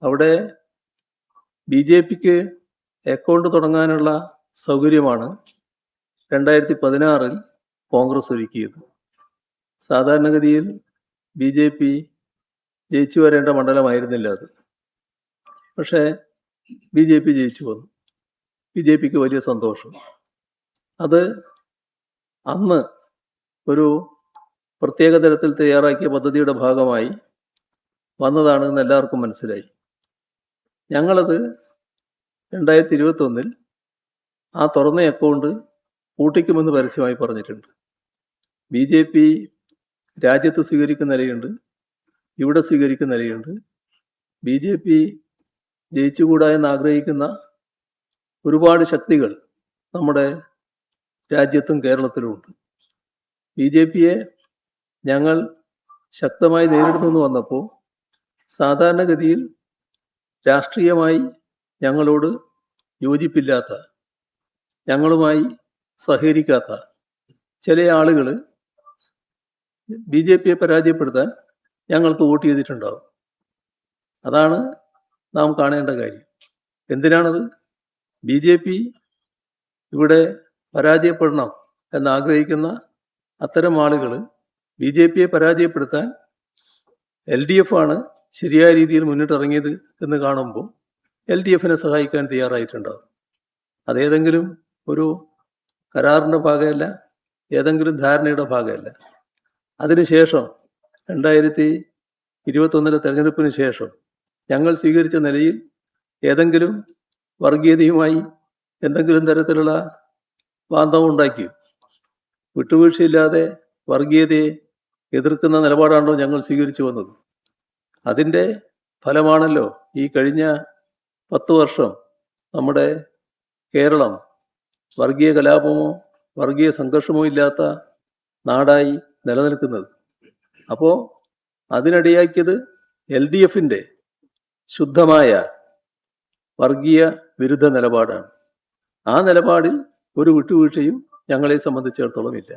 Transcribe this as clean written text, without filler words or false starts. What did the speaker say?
അവിടെ BJPക്ക് അക്കൗണ്ട് തുടങ്ങാനുള്ള സൗകര്യമാണ് 2016 കോൺഗ്രസ് ഒരുക്കിയത്. സാധാരണഗതിയിൽ BJP ജയിച്ചു വരേണ്ട മണ്ഡലമായിരുന്നില്ല അത്. പക്ഷേ BJP ജയിച്ചു വന്നു. BJPക്ക് വലിയ സന്തോഷം. അത് അന്ന് ഒരു പ്രത്യേക തരത്തിൽ തയ്യാറാക്കിയ പദ്ധതിയുടെ ഭാഗമായി വന്നതാണെന്ന് എല്ലാവർക്കും മനസ്സിലായി. ഞങ്ങളത് 2021 ആ തുറന്ന അക്കൗണ്ട് പൂട്ടിക്കുമെന്ന് പരസ്യമായി പറഞ്ഞിട്ടുണ്ട്. BJP രാജ്യത്ത് സ്വീകരിക്കുന്ന നിലയുണ്ട്, ഇവിടെ സ്വീകരിക്കുന്ന നിലയുണ്ട്. BJP ജയിച്ചുകൂടാ എന്ന് ആഗ്രഹിക്കുന്ന ഒരുപാട് ശക്തികൾ നമ്മുടെ രാജ്യത്തും കേരളത്തിലുമുണ്ട്. BJPയെ ഞങ്ങൾ ശക്തമായി നേരിടുന്നു വന്നപ്പോൾ സാധാരണഗതിയിൽ രാഷ്ട്രീയമായി ഞങ്ങളോട് യോജിപ്പില്ലാത്ത, ഞങ്ങളുമായി സഹകരിക്കാത്ത ചില ആളുകൾ BJPയെ പരാജയപ്പെടുത്താൻ ഞങ്ങൾക്ക് വോട്ട് ചെയ്തിട്ടുണ്ടാവും. അതാണ് നാം കാണേണ്ട കാര്യം. എന്തിനാണത്? BJP ഇവിടെ പരാജയപ്പെടണം എന്നാഗ്രഹിക്കുന്ന അത്തരം ആളുകൾ BJPയെ പരാജയപ്പെടുത്താൻ LDF ആണ് ശരിയായ രീതിയിൽ മുന്നിട്ടിറങ്ങിയത് എന്ന് കാണുമ്പോൾ LDFനെ സഹായിക്കാൻ തയ്യാറായിട്ടുണ്ടാവും. അതേതെങ്കിലും ഒരു കരാറിൻ്റെ ഭാഗമല്ല, ഏതെങ്കിലും ധാരണയുടെ ഭാഗമല്ല. അതിനുശേഷം 2021 തെരഞ്ഞെടുപ്പിന് ശേഷം ഞങ്ങൾ സ്വീകരിച്ച നിലയിൽ ഏതെങ്കിലും വർഗീയതയുമായി എന്തെങ്കിലും തരത്തിലുള്ള ബാന്ധവം ഉണ്ടാക്കി വിട്ടുവീഴ്ചയില്ലാതെ വർഗീയതയെ എതിർക്കുന്ന നിലപാടാണല്ലോ ഞങ്ങൾ സ്വീകരിച്ചു വന്നത്. അതിൻ്റെ ഫലമാണല്ലോ ഈ കഴിഞ്ഞ 10 വർഷം നമ്മുടെ കേരളം വർഗീയ കലാപമോ വർഗീയ സംഘർഷമോ ഇല്ലാത്ത നാടായി നിലനിൽക്കുന്നത്. അപ്പോൾ അതിനിടയാക്കിയത് LDFൻ്റെ ശുദ്ധമായ വർഗീയ വിരുദ്ധ നിലപാടാണ്. ആ നിലപാടിൽ ഒരു വിട്ടുവീഴ്ചയും ഞങ്ങളെ സംബന്ധിച്ചിടത്തോളം ഇല്ല.